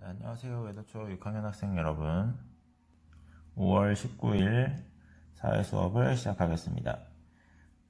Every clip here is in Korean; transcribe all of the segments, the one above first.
네, 안녕하세요. 외도초 6학년 학생 여러분. 5월 19일 사회 수업을 시작하겠습니다.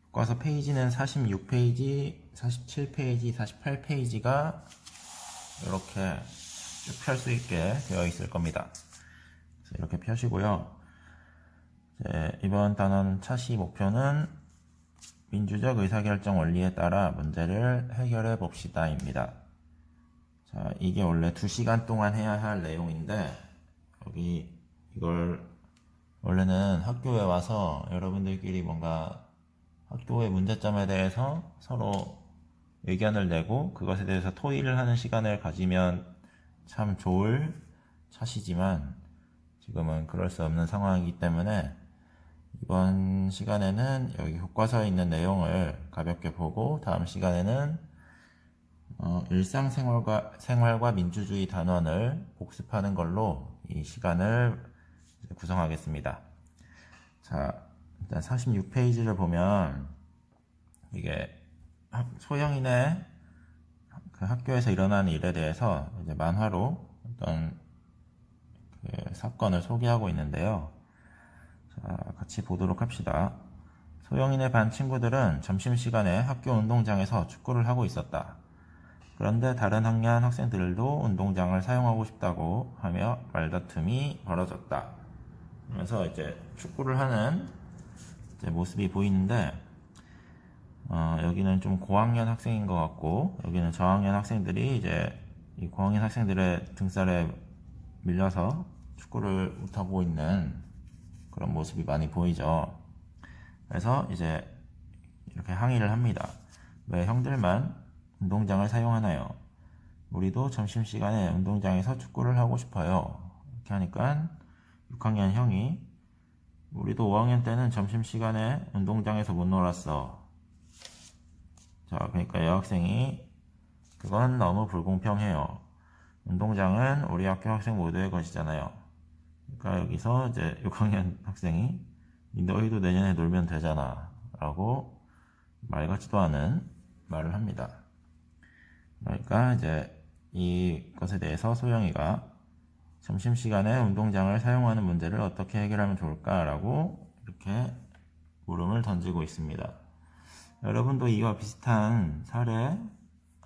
교과서 페이지는 46페이지, 47페이지, 48페이지가 이렇게 쭉 펼 수 있게 되어 있을 겁니다. 이렇게 펴시고요. 이번 단원 차시 목표는 민주적 의사결정 원리에 따라 문제를 해결해 봅시다입니다. 자, 이게 원래 2시간 동안 해야 할 내용인데, 여기 이걸 원래는 학교에 와서 여러분들끼리 뭔가 학교의 문제점에 대해서 서로 의견을 내고 그것에 대해서 토의를 하는 시간을 가지면 참 좋을 차시지만 지금은 그럴 수 없는 상황이기 때문에 이번 시간에는 여기 교과서에 있는 내용을 가볍게 보고 다음 시간에는 일상생활과 민주주의 단원을 복습하는 걸로 이 시간을 구성하겠습니다. 자, 일단 46페이지를 보면 이게 소형인의 그 학교에서 일어나는 일에 대해서 이제 만화로 어떤 그 사건을 소개하고 있는데요. 자, 같이 보도록 합시다. 소영인의 반 친구들은 점심시간에 학교 운동장에서 축구를 하고 있었다. 그런데 다른 학년 학생들도 운동장을 사용하고 싶다고 하며 말다툼이 벌어졌다. 그래서 이제 축구를 하는 이제 모습이 보이는데, 여기는 좀 고학년 학생인 것 같고, 여기는 저학년 학생들이 이제 이 고학년 학생들의 등살에 밀려서 축구를 못하고 있는 그런 모습이 많이 보이죠. 그래서 이제 이렇게 항의를 합니다. 왜 형들만 운동장을 사용하나요? 우리도 점심시간에 운동장에서 축구를 하고 싶어요. 이렇게 하니까 6학년 형이 우리도 5학년 때는 점심시간에 운동장에서 못 놀았어. 자, 그러니까 여학생이 그건 너무 불공평해요. 운동장은 우리 학교 학생 모두의 것이잖아요. 그러니까 여기서 이제 6학년 학생이 너희도 내년에 놀면 되잖아 라고 말 같지도 않은 말을 합니다. 그러니까 이제 이것에 대해서 소영이가 점심시간에 운동장을 사용하는 문제를 어떻게 해결하면 좋을까라고 이렇게 물음을 던지고 있습니다. 여러분도 이와 비슷한 사례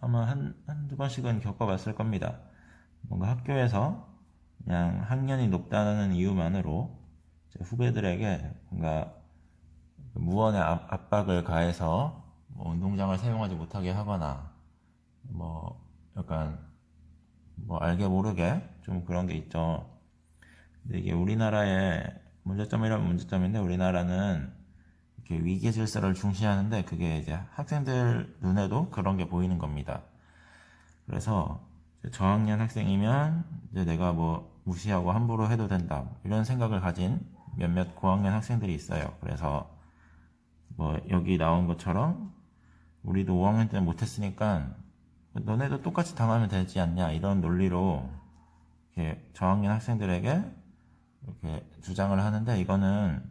아마 한두 번씩은 겪어봤을 겁니다. 뭔가 학교에서 그냥 학년이 높다는 이유만으로 후배들에게 뭔가 무언의 압박을 가해서 뭐 운동장을 사용하지 못하게 하거나 뭐 약간 뭐 알게 모르게 좀 그런 게 있죠. 근데 이게 우리나라의 문제점이라면 문제점인데 우리나라는 이렇게 위계 질서를 중시하는데 그게 이제 학생들 눈에도 그런 게 보이는 겁니다. 그래서 저학년 학생이면 이제 내가 뭐 무시하고 함부로 해도 된다 이런 생각을 가진 몇몇 고학년 학생들이 있어요. 그래서 뭐 여기 나온 것처럼 우리도 5학년 때는 못했으니까 너네도 똑같이 당하면 되지 않냐 이런 논리로 이렇게 저학년 학생들에게 이렇게 주장을 하는데 이거는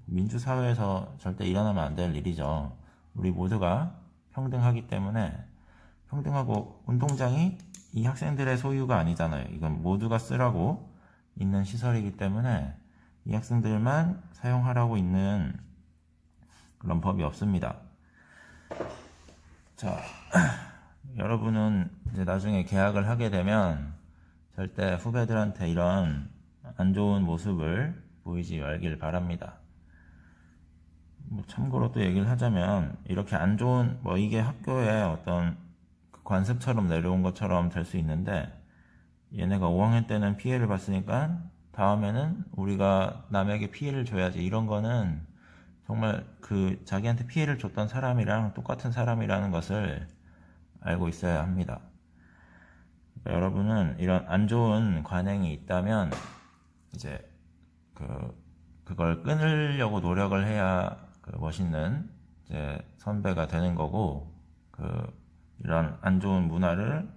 민주사회에서 절대 일어나면 안 될 일이죠. 우리 모두가 평등하기 때문에 평등하고 운동장이 이 학생들의 소유가 아니잖아요. 이건 모두가 쓰라고 있는 시설이기 때문에 이 학생들만 사용하라고 있는 그런 법이 없습니다. 자, 여러분은 이제 나중에 개학을 하게 되면 절대 후배들한테 이런 안 좋은 모습을 보이지 말길 바랍니다. 뭐 참고로 또 얘기를 하자면 이렇게 안 좋은 뭐 이게 학교의 어떤 관습처럼 내려온 것처럼 될 수 있는데 얘네가 5학년 때는 피해를 봤으니까 다음에는 우리가 남에게 피해를 줘야지 이런 거는 정말 그 자기한테 피해를 줬던 사람이랑 똑같은 사람이라는 것을 알고 있어야 합니다. 그러니까 여러분은 이런 안 좋은 관행이 있다면 이제 그걸 끊으려고 노력을 해야 멋있는 이제 선배가 되는 거고 이런 안 좋은 문화를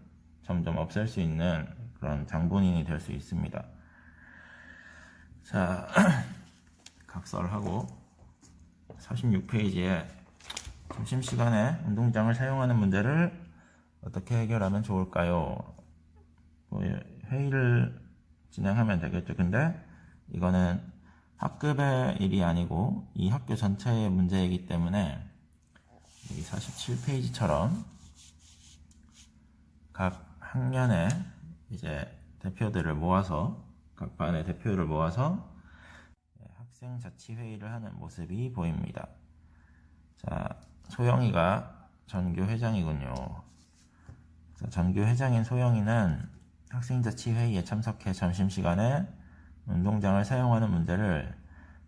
점점 없앨 수 있는 그런 장본인이 될 수 있습니다. 자, 각설하고 46페이지에 점심시간에 운동장을 사용하는 문제를 어떻게 해결하면 좋을까요? 뭐 회의를 진행하면 되겠죠. 근데 이거는 학급의 일이 아니고 이 학교 전체의 문제이기 때문에 이 47페이지처럼 각 학년의 이제 대표들을 모아서 각 반의 대표를 모아서 학생 자치회의를 하는 모습이 보입니다. 자, 소영이가 전교 회장이군요. 자, 전교 회장인 소영이는 학생자치회의에 참석해 점심시간에 운동장을 사용하는 문제를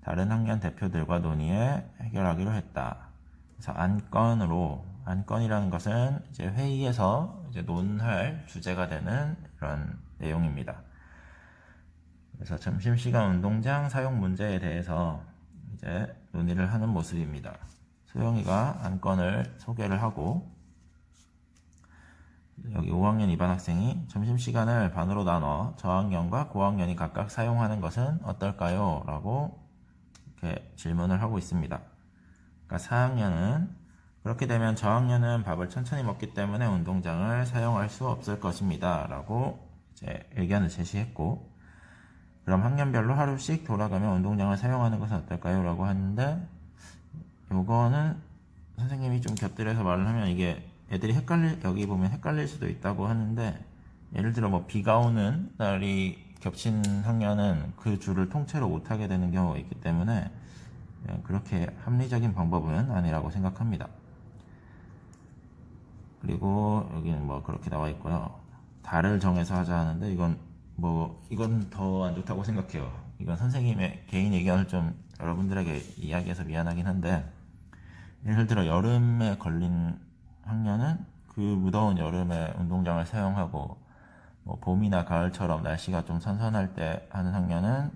다른 학년 대표들과 논의해 해결하기로 했다. 그래서 안건이라는 것은 이제 회의에서 이제 논할 주제가 되는 그런 내용입니다. 그래서 점심시간 운동장 사용 문제에 대해서 이제 논의를 하는 모습입니다. 소영이가 안건을 소개를 하고 여기 5학년 2반 학생이 점심시간을 반으로 나눠 저학년과 고학년이 각각 사용하는 것은 어떨까요? 라고 이렇게 질문을 하고 있습니다. 그러니까 4학년은 그렇게 되면 저학년은 밥을 천천히 먹기 때문에 운동장을 사용할 수 없을 것입니다. 라고 이제 의견을 제시했고, 그럼 학년별로 하루씩 돌아가며 운동장을 사용하는 것은 어떨까요? 라고 하는데, 요거는 선생님이 좀 곁들여서 말을 하면 이게 애들이 여기 보면 헷갈릴 수도 있다고 하는데, 예를 들어 뭐 비가 오는 날이 겹친 학년은 그 주를 통째로 못하게 되는 경우가 있기 때문에 그렇게 합리적인 방법은 아니라고 생각합니다. 그리고 여기는 뭐 그렇게 나와 있고요. 달을 정해서 하자 하는데 이건 더 안 좋다고 생각해요. 이건 선생님의 개인 의견을 좀 여러분들에게 이야기해서 미안하긴 한데, 예를 들어 여름에 걸린 학년은 그 무더운 여름에 운동장을 사용하고, 뭐 봄이나 가을처럼 날씨가 좀 선선할 때 하는 학년은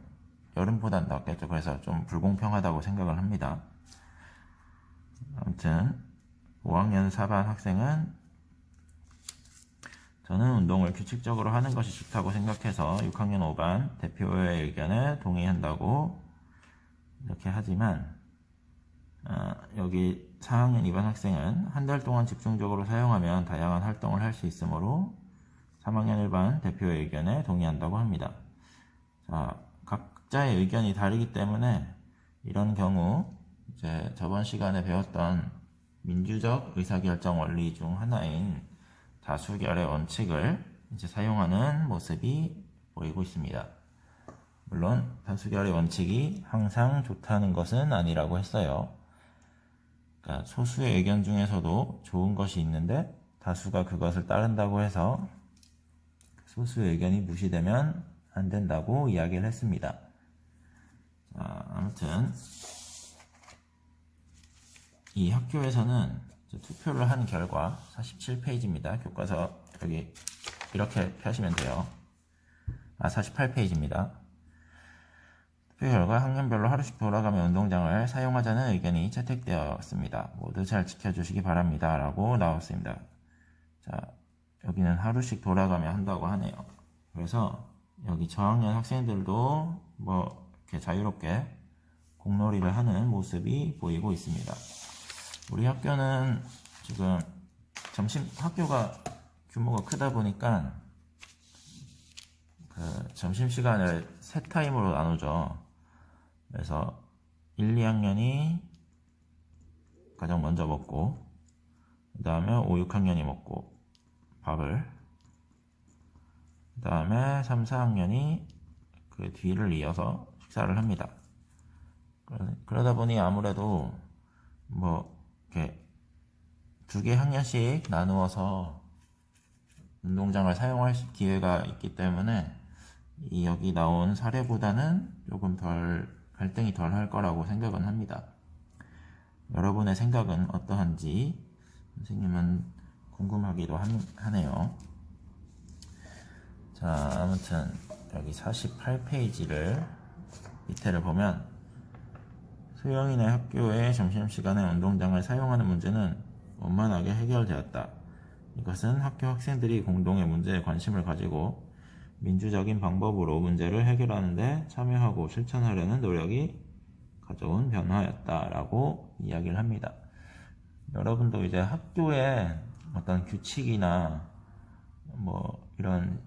여름보단 낫겠죠. 그래서 좀 불공평하다고 생각을 합니다. 아무튼 5학년 4반 학생은 저는 운동을 규칙적으로 하는 것이 좋다고 생각해서 6학년 5반 대표의 의견에 동의한다고 이렇게 하지만, 여기 4학년 2반 학생은 한 달 동안 집중적으로 사용하면 다양한 활동을 할 수 있으므로 3학년 1반 대표의 의견에 동의한다고 합니다. 자, 각자의 의견이 다르기 때문에 이런 경우 이제 저번 시간에 배웠던 민주적 의사결정 원리 중 하나인 다수결의 원칙을 이제 사용하는 모습이 보이고 있습니다. 물론 다수결의 원칙이 항상 좋다는 것은 아니라고 했어요. 그러니까 소수의 의견 중에서도 좋은 것이 있는데 다수가 그것을 따른다고 해서 소수의 의견이 무시되면 안 된다고 이야기를 했습니다. 자, 아무튼 이 학교에서는 투표를 한 결과 47페이지입니다. 교과서 여기 이렇게 펴시면 돼요. 48페이지입니다. 투표 결과 학년별로 하루씩 돌아가며 운동장을 사용하자는 의견이 채택되었습니다. 모두 잘 지켜주시기 바랍니다. 라고 나왔습니다. 자, 여기는 하루씩 돌아가며 한다고 하네요. 그래서 여기 저학년 학생들도 뭐 이렇게 자유롭게 공놀이를 하는 모습이 보이고 있습니다. 우리 학교는 지금 학교가 규모가 크다 보니까 점심시간을 세 타임으로 나누죠. 그래서 1, 2학년이 가장 먼저 먹고, 그 다음에 5, 6학년이 먹고 밥을, 그 다음에 3, 4학년이 그 뒤를 이어서 식사를 합니다. 그러다 보니 아무래도 뭐 이렇게 두 개 학년씩 나누어서 운동장을 사용할 기회가 있기 때문에 여기 나온 사례보다는 조금 갈등이 덜 할 거라고 생각은 합니다. 여러분의 생각은 어떠한지 선생님은 궁금하기도 하네요. 자, 아무튼 여기 48페이지를 밑에를 보면 소영이네 학교의 점심시간에 운동장을 사용하는 문제는 원만하게 해결되었다. 이것은 학교 학생들이 공동의 문제에 관심을 가지고 민주적인 방법으로 문제를 해결하는 데 참여하고 실천하려는 노력이 가져온 변화였다. 라고 이야기를 합니다. 여러분도 이제 학교에 어떤 규칙이나 뭐 이런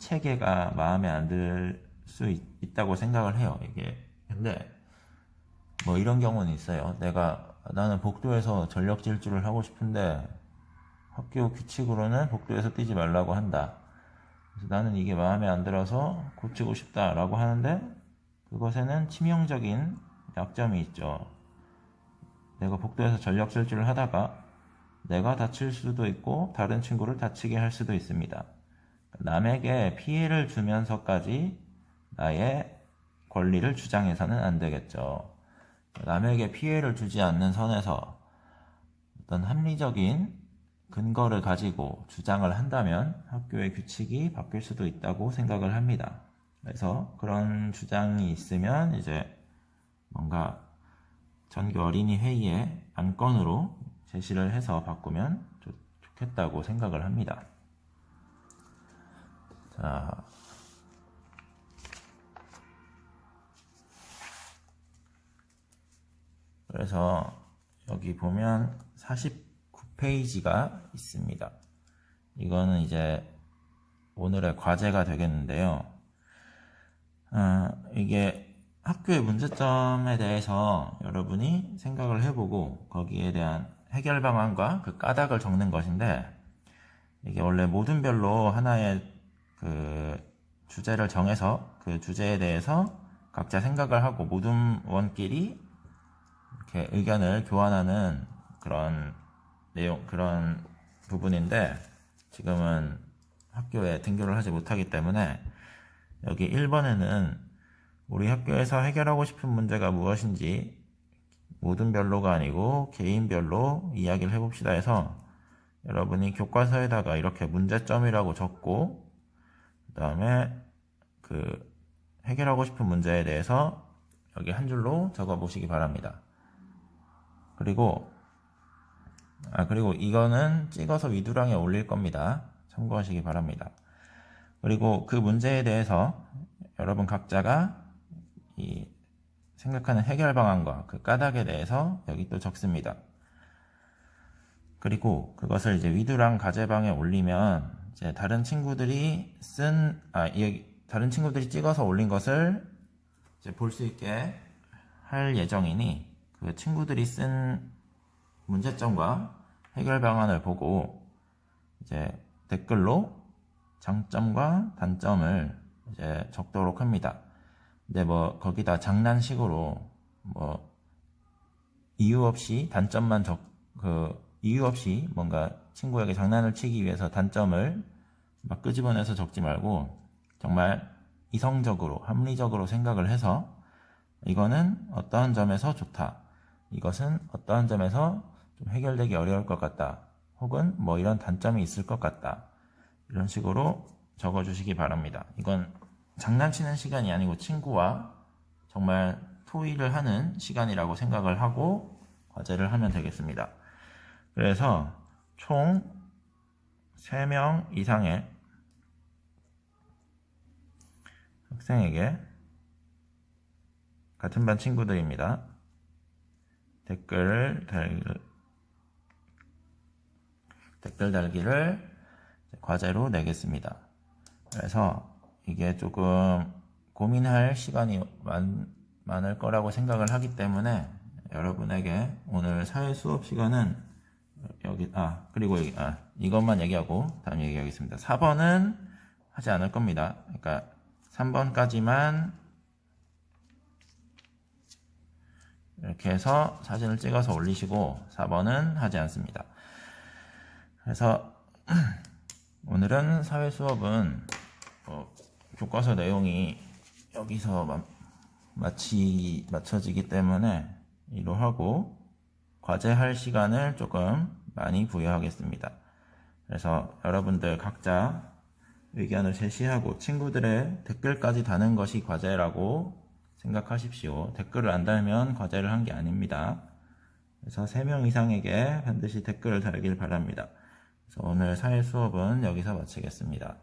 체계가 마음에 안 들 수 있다고 생각을 해요. 이게 근데 뭐 이런 경우는 있어요. 나는 복도에서 전력 질주를 하고 싶은데 학교 규칙으로는 복도에서 뛰지 말라고 한다. 그래서 나는 이게 마음에 안 들어서 고치고 싶다라고 하는데 그것에는 치명적인 약점이 있죠. 내가 복도에서 전력 질주를 하다가 내가 다칠 수도 있고 다른 친구를 다치게 할 수도 있습니다. 남에게 피해를 주면서까지 나의 권리를 주장해서는 안 되겠죠. 남에게 피해를 주지 않는 선에서 어떤 합리적인 근거를 가지고 주장을 한다면 학교의 규칙이 바뀔 수도 있다고 생각을 합니다. 그래서 그런 주장이 있으면 이제 뭔가 전교 어린이 회의에 안건으로 제시를 해서 바꾸면 좋겠다고 생각을 합니다. 자, 그래서 여기 보면 49페이지가 있습니다. 이거는 이제 오늘의 과제가 되겠는데요. 이게 학교의 문제점에 대해서 여러분이 생각을 해보고 거기에 대한 해결 방안과 그 까닭을 적는 것인데, 이게 원래 모둠별로 하나의 그 주제를 정해서 그 주제에 대해서 각자 생각을 하고 모둠원끼리 이렇게 의견을 교환하는 그런 그런 부분인데, 지금은 학교에 등교를 하지 못하기 때문에 여기 1번에는 우리 학교에서 해결하고 싶은 문제가 무엇인지 모둠별로가 아니고 개인별로 이야기를 해봅시다 해서 여러분이 교과서에다가 이렇게 문제점이라고 적고 그 다음에 그 해결하고 싶은 문제에 대해서 여기 한 줄로 적어 보시기 바랍니다. 그리고 이거는 찍어서 위두랑에 올릴 겁니다. 참고하시기 바랍니다. 그리고 그 문제에 대해서 여러분 각자가 이 생각하는 해결 방안과 그 까닭에 대해서 여기 또 적습니다. 그리고 그것을 이제 위두랑 과제방에 올리면 이제 다른 친구들이 찍어서 올린 것을 이제 볼 수 있게 할 예정이니 그 친구들이 쓴 문제점과 해결 방안을 보고 이제 댓글로 장점과 단점을 이제 적도록 합니다. 근데 뭐 거기다 장난식으로 뭐 이유 없이 단점만 이유 없이 뭔가 친구에게 장난을 치기 위해서 단점을 막 끄집어내서 적지 말고 정말 이성적으로 합리적으로 생각을 해서 이거는 어떠한 점에서 좋다, 이것은 어떠한 점에서 좀 해결되기 어려울 것 같다, 혹은 뭐 이런 단점이 있을 것 같다, 이런 식으로 적어주시기 바랍니다. 이건 장난치는 시간이 아니고 친구와 정말 토의를 하는 시간이라고 생각을 하고 과제를 하면 되겠습니다. 그래서 총 3명 이상의 학생에게, 같은 반 친구들입니다, 댓글 달기를 과제로 내겠습니다. 그래서 이게 조금 고민할 시간이 많을 거라고 생각을 하기 때문에 여러분에게 오늘 사회 수업 시간은 이것만 얘기하고 다음 얘기하겠습니다. 4번은 하지 않을 겁니다. 그러니까 3번까지만 이렇게 해서 사진을 찍어서 올리시고 4번은 하지 않습니다. 그래서 오늘은 사회 수업은 교과서 내용이 여기서 맞춰지기 때문에 이로 하고 과제할 시간을 조금 많이 부여하겠습니다. 그래서 여러분들 각자 의견을 제시하고 친구들의 댓글까지 다는 것이 과제라고 생각하십시오. 댓글을 안 달면 과제를 한 게 아닙니다. 그래서 3명 이상에게 반드시 댓글을 달길 바랍니다. 그래서 오늘 사회 수업은 여기서 마치겠습니다.